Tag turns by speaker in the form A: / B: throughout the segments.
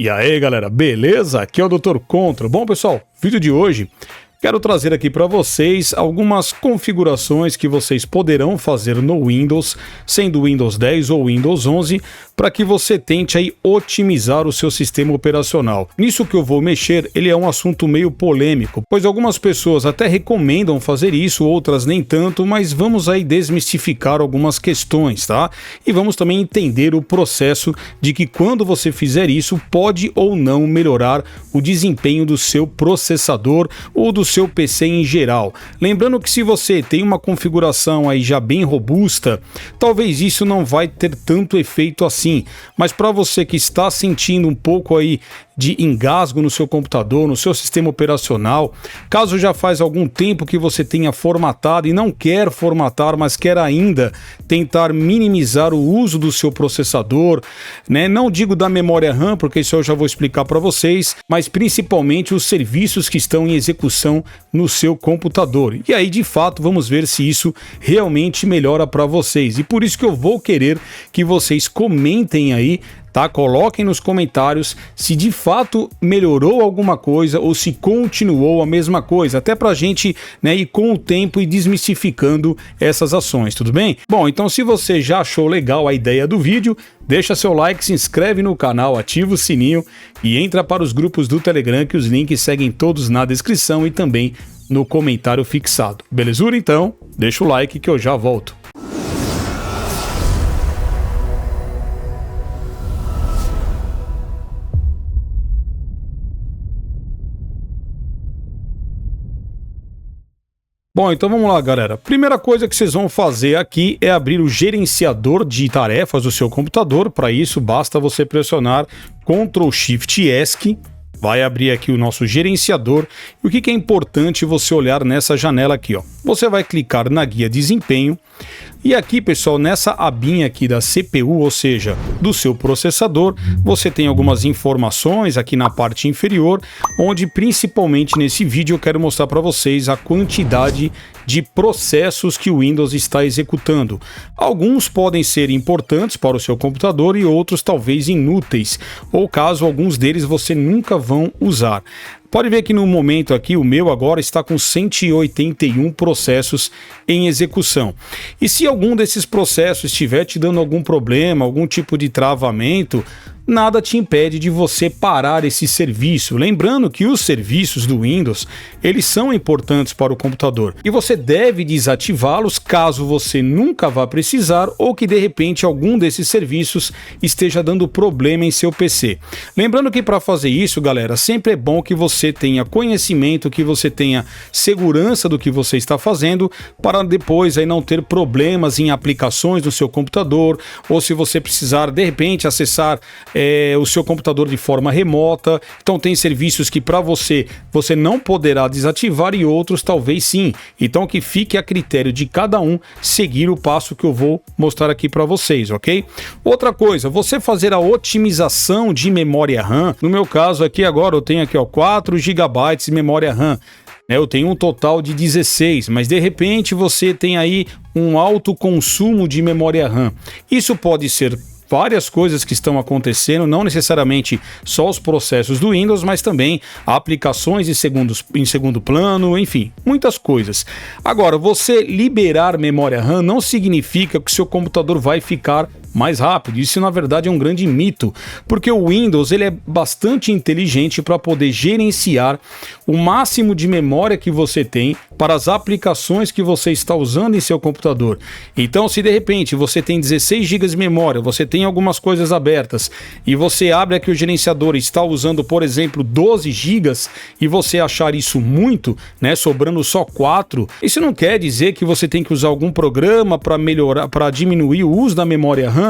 A: E aí galera, beleza? Aqui é o Dr. Contro. Bom pessoal, vídeo de hoje quero trazer aqui para vocês algumas configurações que vocês poderão fazer no Windows, sendo Windows 10 ou Windows 11, para que você tente aí otimizar o seu sistema operacional. Nisso que eu vou mexer, ele é um assunto meio polêmico, pois algumas pessoas até recomendam fazer isso, outras nem tanto, mas vamos aí desmistificar algumas questões, tá? E vamos também entender o processo de que quando você fizer isso, pode ou não melhorar o desempenho do seu processador ou do seu PC em geral. Lembrando que se você tem uma configuração aí já bem robusta, talvez isso não vai ter tanto efeito assim, mas para você que está sentindo um pouco aí de engasgo no seu computador, no seu sistema operacional, caso já faz algum tempo que você tenha formatado e não quer formatar, mas quer ainda tentar minimizar o uso do seu processador, né? Não digo da memória RAM, porque isso eu já vou explicar para vocês, mas principalmente os serviços que estão em execução no seu computador. E aí, de fato, vamos ver se isso realmente melhora para vocês. E por isso que eu vou querer que vocês comentem aí, tá? Coloquem nos comentários se de fato melhorou alguma coisa ou se continuou a mesma coisa, até pra gente, né, ir com o tempo e desmistificando essas ações, tudo bem? Bom, então se você já achou legal a ideia do vídeo, deixa seu like, se inscreve no canal, ativa o sininho e entra para os grupos do Telegram, que os links seguem todos na descrição e também no comentário fixado. Belezura? Então, deixa o like que eu já volto. Bom, então vamos lá, galera. Primeira coisa que vocês vão fazer aqui é abrir o gerenciador de tarefas do seu computador. Para isso, basta você pressionar Ctrl Shift ESC. Vai abrir aqui o nosso gerenciador. E o que é importante você olhar nessa janela aqui, ó? Você vai clicar na guia desempenho. E aqui, pessoal, nessa abinha aqui da CPU, ou seja, do seu processador, você tem algumas informações aqui na parte inferior, onde principalmente nesse vídeo eu quero mostrar para vocês a quantidade de processos que o Windows está executando. Alguns podem ser importantes para o seu computador e outros talvez inúteis, ou caso alguns deles você nunca vão usar. Pode ver que no momento aqui, o meu agora está com 181 processos em execução. E se algum desses processos estiver te dando algum problema, algum tipo de travamento, nada te impede de você parar esse serviço. Lembrando que os serviços do Windows, eles são importantes para o computador. E você deve desativá-los caso você nunca vá precisar ou que de repente algum desses serviços esteja dando problema em seu PC. Lembrando que para fazer isso, galera, sempre é bom que você tenha conhecimento, que você tenha segurança do que você está fazendo, para depois aí não ter problemas em aplicações no seu computador, ou se você precisar de repente acessar o seu computador de forma remota. Então tem serviços que para você não poderá desativar e outros talvez sim. Então que fique a critério de cada um seguir o passo que eu vou mostrar aqui para vocês, ok? Outra coisa, você fazer a otimização de memória RAM. No meu caso aqui agora eu tenho aqui, ó, 4 GB de memória RAM. Eu tenho um total de 16, mas de repente você tem aí um alto consumo de memória RAM. Isso pode ser várias coisas que estão acontecendo, não necessariamente só os processos do Windows, mas também aplicações em segundo plano, enfim, muitas coisas. Agora, você liberar memória RAM não significa que o seu computador vai ficar mais rápido. Isso na verdade é um grande mito, porque o Windows ele é bastante inteligente para poder gerenciar o máximo de memória que você tem para as aplicações que você está usando em seu computador. Então, se de repente você tem 16 GB de memória, você tem algumas coisas abertas e você abre aqui o gerenciador e está usando, por exemplo, 12 GB e você achar isso muito, né, sobrando só 4, isso não quer dizer que você tem que usar algum programa para melhorar, para diminuir o uso da memória RAM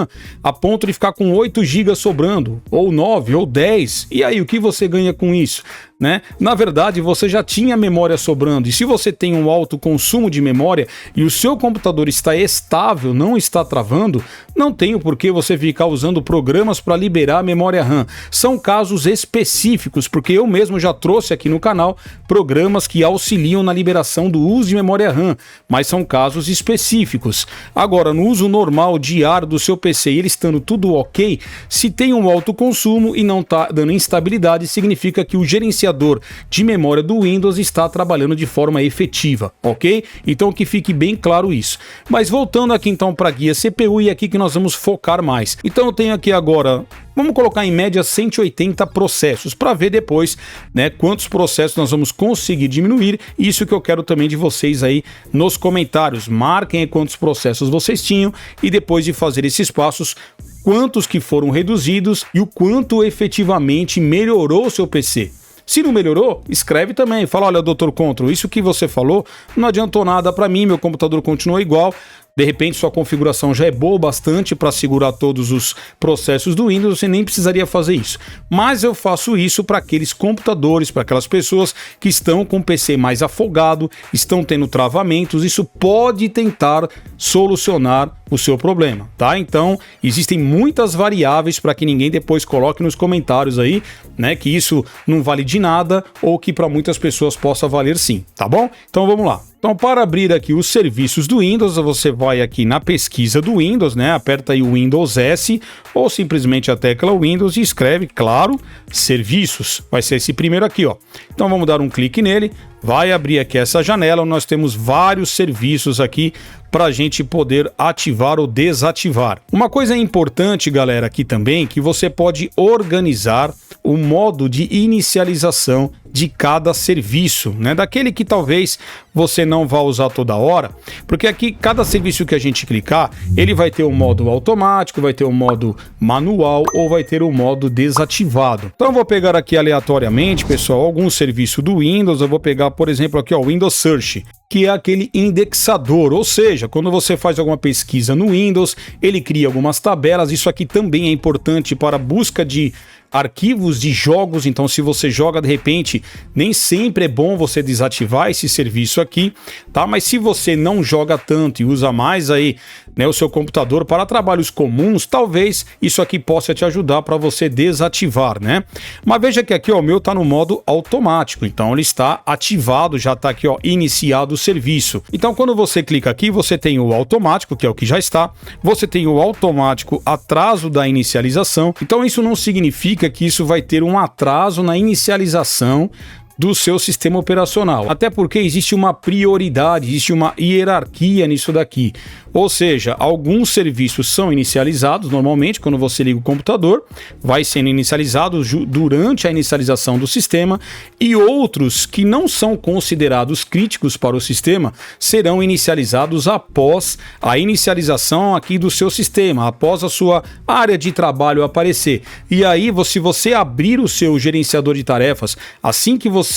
A: a ponto de ficar com 8 GB sobrando, ou 9, ou 10. E aí, o que você ganha com isso? né? Na verdade, você já tinha memória sobrando. E se você tem um alto consumo de memória e o seu computador está estável, não está travando, não tem o porquê você ficar usando programas para liberar a memória RAM. São casos específicos, porque eu mesmo já trouxe aqui no canal programas que auxiliam na liberação do uso de memória RAM, mas são casos específicos. Agora, no uso normal, diário do seu PC, ele estando tudo ok, se tem um alto consumo e não está dando instabilidade, significa que o gerenciador de memória do Windows está trabalhando de forma efetiva, ok? Então que fique bem claro isso. Mas voltando aqui então para a guia CPU, e aqui que nós vamos focar mais. Então eu tenho aqui agora, vamos colocar em média 180 processos, para ver depois, né, quantos processos nós vamos conseguir diminuir. Isso que eu quero também de vocês aí nos comentários. Marquem aí quantos processos vocês tinham e depois de fazer esses passos, quantos que foram reduzidos e o quanto efetivamente melhorou o seu PC. Se não melhorou, escreve também. Fala, olha, Dr. Control, isso que você falou não adiantou nada para mim, meu computador continuou igual. De repente, sua configuração já é boa bastante para segurar todos os processos do Windows, você nem precisaria fazer isso. Mas eu faço isso para aqueles computadores, para aquelas pessoas que estão com o PC mais afogado, estão tendo travamentos, isso pode tentar solucionar o seu problema, tá? Então, existem muitas variáveis para que ninguém depois coloque nos comentários aí, né, que isso não vale de nada ou que para muitas pessoas possa valer sim, tá bom? Então vamos lá. Então, para abrir aqui os serviços do Windows, você vai aqui na pesquisa do Windows, né? Aperta aí o Windows S ou simplesmente a tecla Windows e escreve, claro, serviços. Vai ser esse primeiro aqui, ó. Então, vamos dar um clique nele. Vai abrir aqui essa janela, nós temos vários serviços aqui para a gente poder ativar ou desativar. Uma coisa importante, galera, aqui também, que você pode organizar o modo de inicialização de cada serviço, né? Daquele que talvez você não vá usar toda hora, porque aqui cada serviço que a gente clicar, ele vai ter um modo automático, vai ter um modo manual ou vai ter um modo desativado. Então eu vou pegar aqui aleatoriamente, pessoal, algum serviço do Windows. Eu vou pegar, por exemplo, aqui ó, o Windows Search, que é aquele indexador, ou seja, quando você faz alguma pesquisa no Windows, ele cria algumas tabelas. Isso aqui também é importante para a busca de arquivos de jogos. Então, se você joga de repente, nem sempre é bom você desativar esse serviço aqui, tá? Mas se você não joga tanto e usa mais aí, né, o seu computador para trabalhos comuns, talvez isso aqui possa te ajudar para você desativar, né? Mas veja que aqui ó, o meu tá no modo automático, então ele está ativado, já tá aqui ó, iniciado o serviço. Então quando você clica aqui, você tem o automático, que é o que já está, você tem o automático atraso da inicialização. Então isso não significa que isso vai ter um atraso na inicialização do seu sistema operacional, até porque existe uma prioridade, existe uma hierarquia nisso daqui. Ou seja, alguns serviços são inicializados normalmente quando você liga o computador, vai sendo inicializado durante a inicialização do sistema, e outros que não são considerados críticos para o sistema serão inicializados após a inicialização aqui do seu sistema, após a sua área de trabalho aparecer. E aí, se você abrir o seu gerenciador de tarefas, assim que você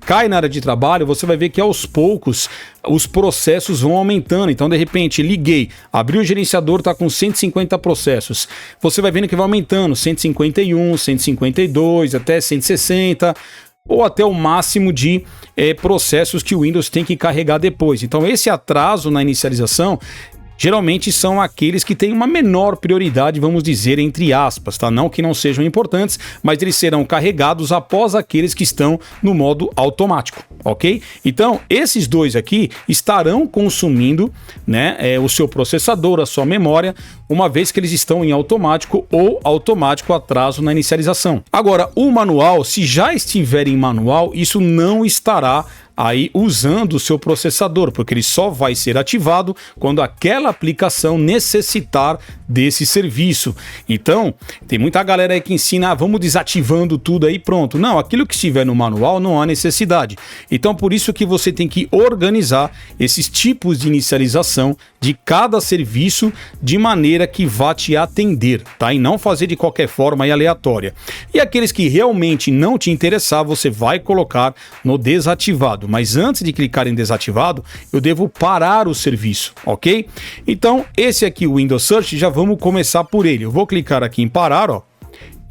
A: cai na área de trabalho, você vai ver que aos poucos os processos vão aumentando. Então, de repente, liguei, abri o gerenciador, está com 150 processos. Você vai vendo que vai aumentando, 151, 152, até 160, ou até o máximo de processos que o Windows tem que carregar depois. Então, esse atraso na inicialização geralmente são aqueles que têm uma menor prioridade, vamos dizer, entre aspas, tá? Não que não sejam importantes, mas eles serão carregados após aqueles que estão no modo automático, ok? Então, esses dois aqui estarão consumindo, né, o seu processador, a sua memória, uma vez que eles estão em automático ou automático atraso na inicialização. Agora, o manual, se já estiver em manual, isso não estará aí usando o seu processador, porque ele só vai ser ativado quando aquela aplicação necessitar desse serviço. Então, tem muita galera aí que ensina, vamos desativando tudo aí, pronto. Não, aquilo que estiver no manual não há necessidade. Então, por isso que você tem que organizar esses tipos de inicialização de cada serviço de maneira que vá te atender, tá? E não fazer de qualquer forma aí aleatória. E aqueles que realmente não te interessar, você vai colocar no desativado. Mas antes de clicar em desativado, eu devo parar o serviço, ok? Então, esse aqui, o Windows Search, já vamos começar por ele. Eu vou clicar aqui em parar, ó.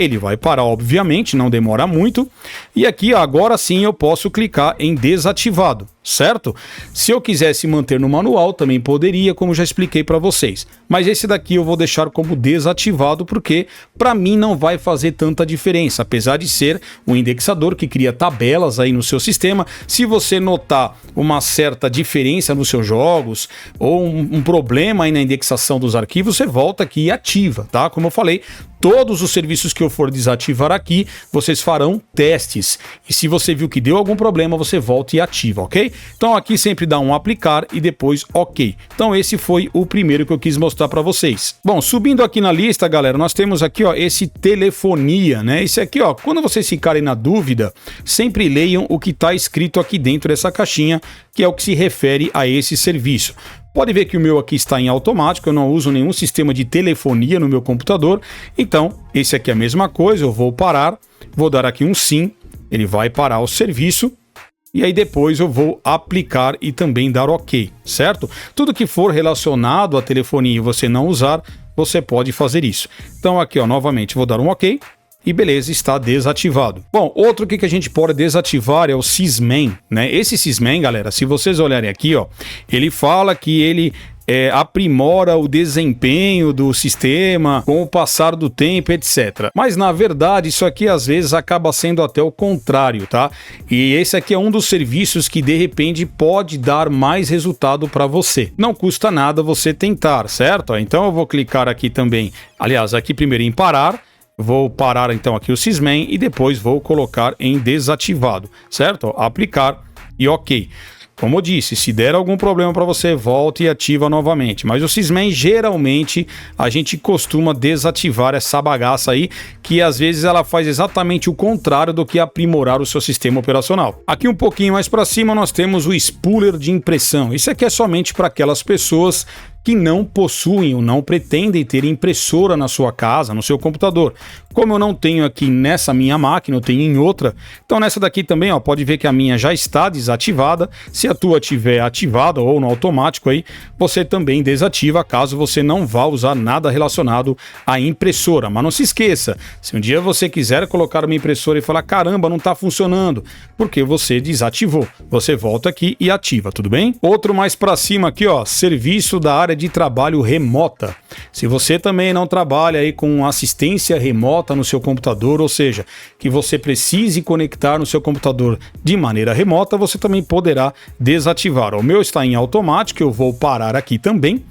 A: ele vai parar, obviamente, não demora muito. E aqui, agora sim, eu posso clicar em desativado, certo? Se eu quisesse manter no manual, também poderia, como já expliquei para vocês. Mas esse daqui eu vou deixar como desativado, porque para mim não vai fazer tanta diferença, apesar de ser um indexador que cria tabelas aí no seu sistema. Se você notar uma certa diferença nos seus jogos, ou um problema aí na indexação dos arquivos, você volta aqui e ativa, tá? Como eu falei, todos os serviços que eu for desativar aqui, vocês farão testes. E se você viu que deu algum problema, você volta e ativa, ok? Então aqui sempre dá um aplicar e depois ok. Então esse foi o primeiro que eu quis mostrar para vocês. Bom, subindo aqui na lista, galera, nós temos aqui, ó, esse telefonia, né? Esse aqui, ó, quando vocês ficarem na dúvida, sempre leiam o que está escrito aqui dentro dessa caixinha, que é o que se refere a esse serviço. Pode ver que o meu aqui está em automático, eu não uso nenhum sistema de telefonia no meu computador. Então, esse aqui é a mesma coisa, eu vou parar, vou dar aqui um sim, ele vai parar o serviço. E aí depois eu vou aplicar e também dar ok, certo? Tudo que for relacionado à telefonia e você não usar, você pode fazer isso. Então aqui, ó, novamente vou dar um ok. E beleza, está desativado. Bom, outro que a gente pode desativar é o Sysman, né? Esse Sysman, galera, se vocês olharem aqui, ó, ele fala que ele aprimora o desempenho do sistema com o passar do tempo, etc. Mas na verdade isso aqui às vezes acaba sendo até o contrário, tá? E esse aqui é um dos serviços que de repente pode dar mais resultado para você. Não custa nada você tentar, certo? Então eu vou clicar aqui também, aliás, aqui primeiro em parar. Vou parar então aqui o Sysman e depois vou colocar em desativado, certo? Aplicar e ok. Como eu disse, se der algum problema para você, volta e ativa novamente. Mas o Sysman, geralmente, a gente costuma desativar essa bagaça aí, que às vezes ela faz exatamente o contrário do que aprimorar o seu sistema operacional. Aqui um pouquinho mais para cima nós temos o spooler de impressão. Isso aqui é somente para aquelas pessoas que não possuem ou não pretendem ter impressora na sua casa, no seu computador. Como eu não tenho aqui nessa minha máquina, eu tenho em outra, então nessa daqui também, ó, pode ver que a minha já está desativada. Se a tua estiver ativada ou no automático aí, você também desativa caso você não vá usar nada relacionado à impressora. Mas não se esqueça, se um dia você quiser colocar uma impressora e falar, caramba, não está funcionando, porque você desativou, você volta aqui e ativa, tudo bem? Outro mais para cima aqui, ó, serviço da área de trabalho remota. Se você também não trabalha aí com assistência remota no seu computador, ou seja, que você precise conectar no seu computador de maneira remota, você também poderá desativar. O meu está em automático, eu vou parar aqui também.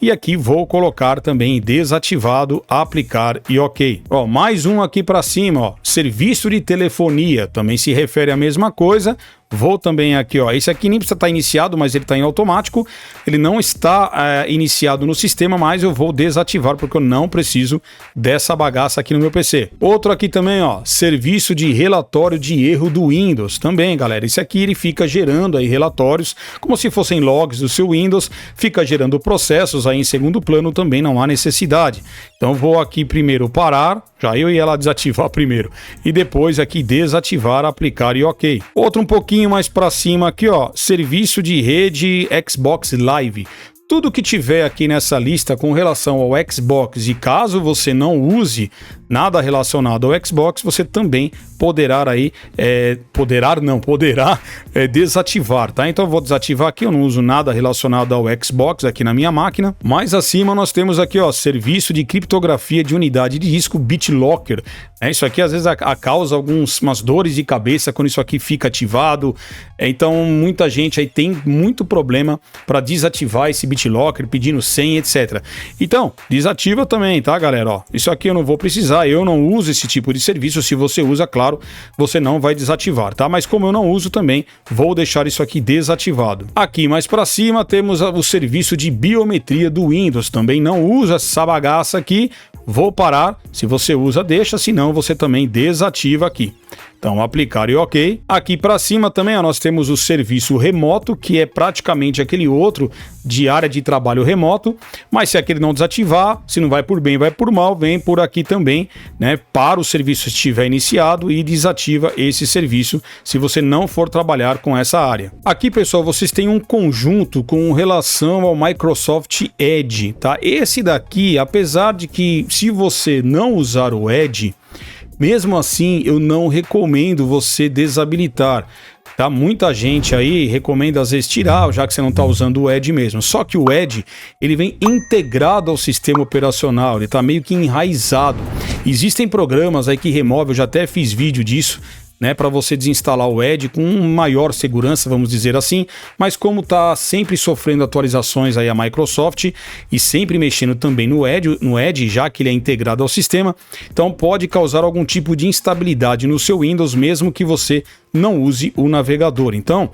A: E aqui vou colocar também desativado, aplicar e ok. Ó, mais um aqui para cima, ó, serviço de telefonia, também se refere à mesma coisa. Vou também aqui, ó, esse aqui nem precisa estar iniciado, mas ele está em automático. Ele não está iniciado no sistema, mas eu vou desativar porque eu não preciso dessa bagaça aqui no meu PC. Outro aqui também, ó, serviço de relatório de erro do Windows. Também, galera, esse aqui ele fica gerando aí relatórios, como se fossem logs do seu Windows, fica gerando processos aí em segundo plano, também não há necessidade. Então vou aqui primeiro parar, já eu ia lá desativar primeiro, e depois aqui desativar, aplicar e ok. Outro um pouquinho mais para cima aqui, ó, serviço de rede Xbox Live. Tudo que tiver aqui nessa lista com relação ao Xbox, e caso você não use nada relacionado ao Xbox, você também poderá desativar, tá? Então eu vou desativar aqui, eu não uso nada relacionado ao Xbox aqui na minha máquina. Mais acima nós temos aqui, ó, serviço de criptografia de unidade de disco BitLocker. Isso aqui às vezes causa umas dores de cabeça quando isso aqui fica ativado. Então muita gente aí tem muito problema para desativar esse BitLocker, pedindo senha, etc. Então, desativa também, tá, galera? Ó, isso aqui eu não vou precisar, eu não uso esse tipo de serviço. Se você usa, claro, você não vai desativar, tá? Mas como eu não uso também, vou deixar isso aqui desativado. Aqui mais para cima temos o serviço de biometria do Windows. Também não usa essa bagaça aqui. Vou parar. Se você usa, deixa. Se não, você também desativa aqui. Então, aplicar e ok. Aqui para cima também ó, nós temos o serviço remoto, que é praticamente aquele outro de área de trabalho remoto, mas se aquele não desativar, se não vai por bem, vai por mal, vem por aqui também, né, para o serviço estiver iniciado e desativa esse serviço se você não for trabalhar com essa área. Aqui, pessoal, vocês têm um conjunto com relação ao Microsoft Edge, tá? Esse daqui, apesar de que se você não usar o Edge, mesmo assim, eu não recomendo você desabilitar, tá? Muita gente aí recomenda às vezes tirar, já que você não está usando o Edge mesmo. Só que o Edge, ele vem integrado ao sistema operacional, ele está meio que enraizado. Existem programas aí que removem, eu já até fiz vídeo disso, né, para você desinstalar o Edge com maior segurança, vamos dizer assim, mas como está sempre sofrendo atualizações aí a Microsoft e sempre mexendo também no Edge, já que ele é integrado ao sistema, então pode causar algum tipo de instabilidade no seu Windows, mesmo que você não use o navegador. Então,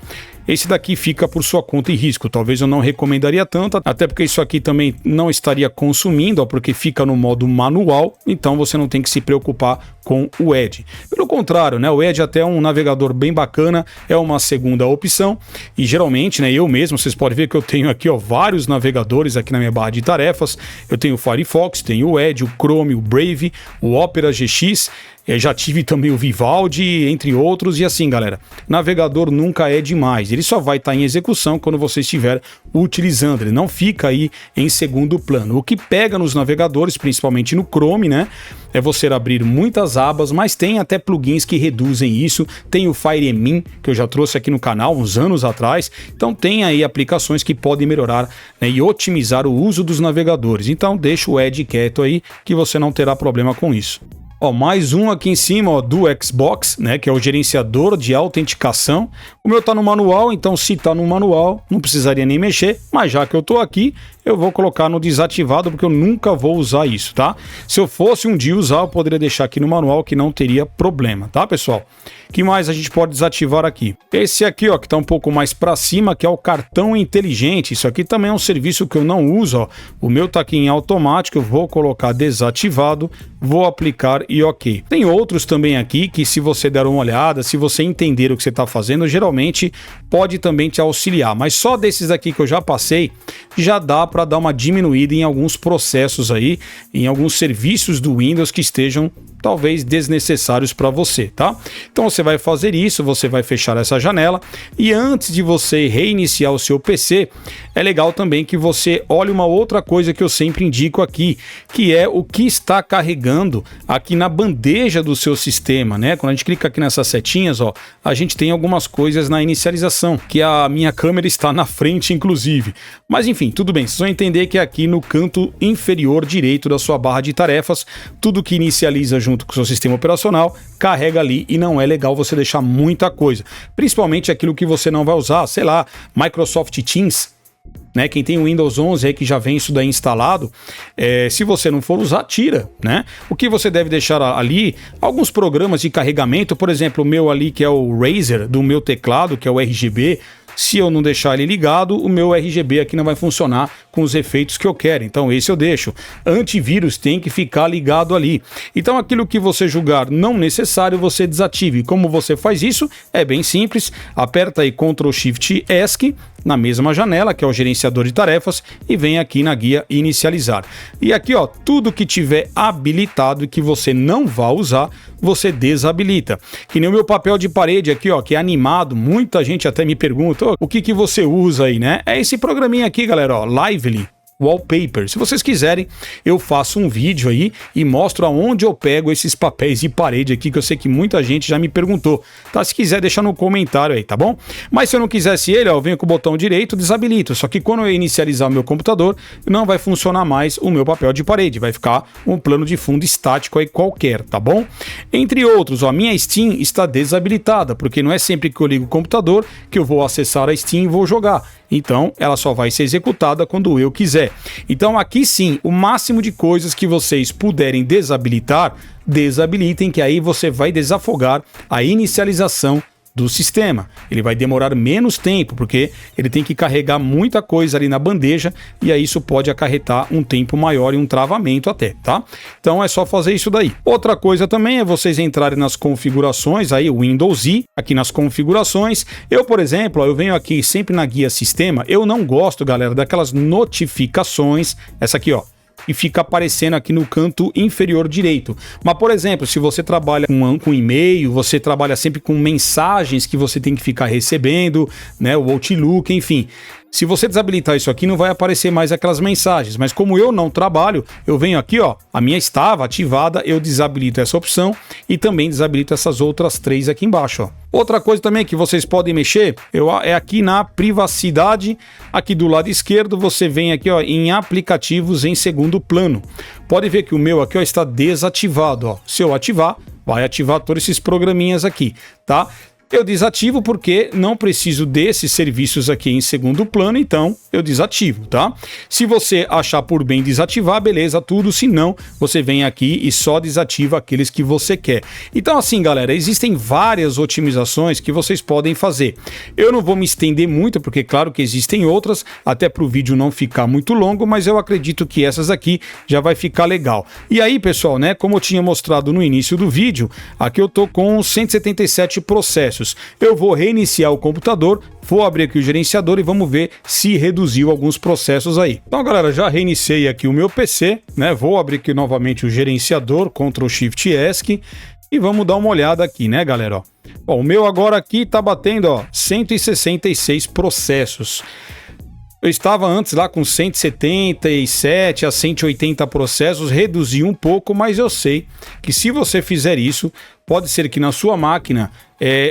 A: esse daqui fica por sua conta e risco. Talvez eu não recomendaria tanto, até porque isso aqui também não estaria consumindo, ó, porque fica no modo manual, então você não tem que se preocupar com o Edge. Pelo contrário, né, o Edge até é um navegador bem bacana, é uma segunda opção, e geralmente, né, eu mesmo, vocês podem ver que eu tenho aqui ó, vários navegadores aqui na minha barra de tarefas. Eu tenho o Firefox, tenho o Edge, o Chrome, o Brave, o Opera GX, já tive também o Vivaldi, entre outros, e assim, galera, navegador nunca é demais, ele só vai estar em execução quando você estiver utilizando, ele não fica aí em segundo plano. O que pega nos navegadores, principalmente no Chrome, né, é você abrir muitas abas, mas tem até plugins que reduzem isso, tem o FireMin, que eu já trouxe aqui no canal uns anos atrás, então tem aí aplicações que podem melhorar, né, e otimizar o uso dos navegadores, então deixa o Edge quieto aí, que você não terá problema com isso. Ó, mais um aqui em cima ó, do Xbox, né, que é o gerenciador de autenticação. O meu tá no manual, então se tá no manual, não precisaria nem mexer, mas já que eu tô aqui, eu vou colocar no desativado, porque eu nunca vou usar isso, tá? Se eu fosse um dia usar, eu poderia deixar aqui no manual, que não teria problema, tá, pessoal? O que mais a gente pode desativar aqui? Esse aqui, ó, que tá um pouco mais para cima, que é o cartão inteligente. Isso aqui também é um serviço que eu não uso, ó. O meu tá aqui em automático, eu vou colocar desativado, vou aplicar e ok. Tem outros também aqui que, se você der uma olhada, se você entender o que você está fazendo, geralmente pode também te auxiliar, mas só desses aqui que eu já passei, já dá para dar uma diminuída em alguns processos aí, em alguns serviços do Windows que estejam talvez desnecessários para você, tá? Então você vai fazer isso, você vai fechar essa janela e antes de você reiniciar o seu PC, é legal também que você olhe uma outra coisa que eu sempre indico aqui, que é o que está carregando aqui na bandeja do seu sistema, né? Quando a gente clica aqui nessas setinhas, ó, a gente tem algumas coisas na inicialização, que a minha câmera está na frente, inclusive. Mas enfim, tudo bem, vocês vão entender que aqui no canto inferior direito da sua barra de tarefas, tudo que inicializa junto com o seu sistema operacional, carrega ali e não é legal você deixar muita coisa. Principalmente aquilo que você não vai usar, sei lá, Microsoft Teams, né? Quem tem o Windows 11 aí que já vem isso daí instalado, se você não for usar, tira, né? O que você deve deixar ali, alguns programas de carregamento, por exemplo, o meu ali que é o Razer, do meu teclado, que é o RGB, se eu não deixar ele ligado, o meu RGB aqui não vai funcionar com os efeitos que eu quero, então esse eu deixo. Antivírus tem que ficar ligado ali. Então aquilo que você julgar não necessário, você desative. Como você faz isso? É bem simples, aperta aí Ctrl Shift ESC na mesma janela, que é o gerenciador de tarefas, e vem aqui na guia inicializar. E aqui, ó, tudo que tiver habilitado e que você não vá usar, você desabilita. Que nem o meu papel de parede aqui, ó, que é animado, muita gente até me pergunta, o que você usa aí, né? É esse programinha aqui, galera, ó, Lively Wallpaper. Se vocês quiserem, eu faço um vídeo aí e mostro aonde eu pego esses papéis de parede aqui, que eu sei que muita gente já me perguntou, tá? Se quiser, deixa no comentário aí, tá bom? Mas se eu não quisesse ele, ó, eu venho com o botão direito, desabilito. Só que quando eu inicializar o meu computador, não vai funcionar mais o meu papel de parede, vai ficar um plano de fundo estático aí qualquer, tá bom? Entre outros, ó, a minha Steam está desabilitada, porque não é sempre que eu ligo o computador que eu vou acessar a Steam e vou jogar. Então, ela só vai ser executada quando eu quiser. Então, aqui sim, o máximo de coisas que vocês puderem desabilitar, desabilitem, que aí você vai desafogar a inicialização do sistema. Ele vai demorar menos tempo, porque ele tem que carregar muita coisa ali na bandeja, e aí isso pode acarretar um tempo maior e um travamento até, tá? Então é só fazer isso daí. Outra coisa também é vocês entrarem nas configurações, aí o Windows I, aqui nas configurações. Eu, por exemplo, eu venho aqui sempre na guia sistema, eu não gosto, galera, daquelas notificações, essa aqui, ó, e fica aparecendo aqui no canto inferior direito. Mas, por exemplo, se você trabalha com e-mail, você trabalha sempre com mensagens que você tem que ficar recebendo, né, o Outlook, enfim. Se você desabilitar isso aqui, não vai aparecer mais aquelas mensagens. Mas como eu não trabalho, eu venho aqui, ó, a minha estava ativada, eu desabilito essa opção e também desabilito essas outras 3 aqui embaixo, ó. Outra coisa também que vocês podem mexer é aqui na privacidade, aqui do lado esquerdo, você vem aqui, ó, em aplicativos em segundo plano. Pode ver que o meu aqui, ó, está desativado, ó. Se eu ativar, vai ativar todos esses programinhas aqui, tá? Eu desativo porque não preciso desses serviços aqui em segundo plano, então eu desativo, tá? Se você achar por bem desativar, beleza, tudo. Se não, você vem aqui e só desativa aqueles que você quer. Então assim, galera, existem várias otimizações que vocês podem fazer. Eu não vou me estender muito, porque claro que existem outras, até para o vídeo não ficar muito longo, mas eu acredito que essas aqui já vai ficar legal. E aí, pessoal, né, como eu tinha mostrado no início do vídeo, aqui eu tô com 177 processos. Eu vou reiniciar o computador, vou abrir aqui o gerenciador e vamos ver se reduziu alguns processos aí. Então, galera, já reiniciei aqui o meu PC, né? Vou abrir aqui novamente o gerenciador, Ctrl Shift ESC, e vamos dar uma olhada aqui, né, galera? Ó. Bom, o meu agora aqui tá batendo, ó, 166 processos. Eu estava antes lá com 177 a 180 processos, reduzi um pouco, mas eu sei que se você fizer isso, pode ser que na sua máquina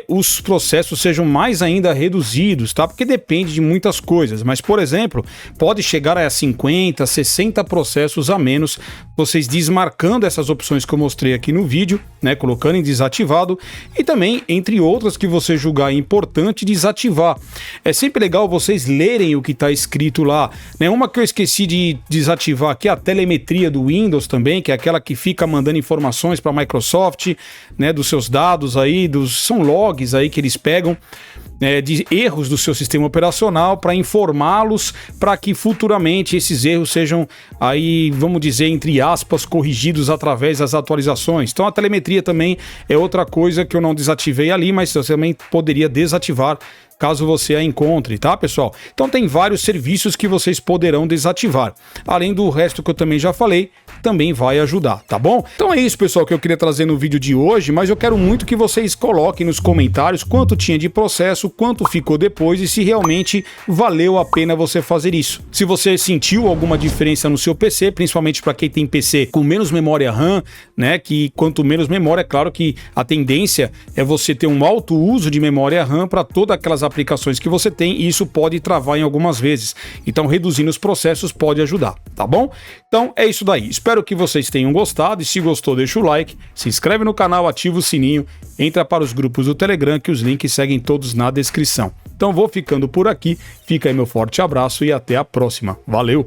A: os processos sejam mais ainda reduzidos, tá? Porque depende de muitas coisas, mas, por exemplo, pode chegar a 50, 60 processos a menos, vocês desmarcando essas opções que eu mostrei aqui no vídeo, né? Colocando em desativado e também, entre outras, que você julgar importante desativar. É sempre legal vocês lerem o que está escrito lá, né? Uma que eu esqueci de desativar aqui, a telemetria do Windows também, que é aquela que fica mandando informações para a Microsoft, né? Dos seus dados aí, são logs aí que eles pegam de erros do seu sistema operacional para informá-los para que futuramente esses erros sejam aí, vamos dizer, entre aspas, corrigidos através das atualizações. Então a telemetria também é outra coisa que eu não desativei ali, mas você também poderia desativar caso você a encontre, tá, pessoal? Então tem vários serviços que vocês poderão desativar. Além do resto que eu também já falei, também vai ajudar, tá bom? Então é isso, pessoal, que eu queria trazer no vídeo de hoje, mas eu quero muito que vocês coloquem nos comentários quanto tinha de processo, quanto ficou depois e se realmente valeu a pena você fazer isso. Se você sentiu alguma diferença no seu PC, principalmente para quem tem PC com menos memória RAM, né, que quanto menos memória, é claro que a tendência é você ter um alto uso de memória RAM para todas aquelas aplicações que você tem, e isso pode travar em algumas vezes. Então, reduzindo os processos pode ajudar, tá bom? Então, é isso daí. Espero que vocês tenham gostado, e se gostou, deixa o like, se inscreve no canal, ativa o sininho, entra para os grupos do Telegram, que os links seguem todos na descrição. Então, vou ficando por aqui, fica aí meu forte abraço e até a próxima. Valeu!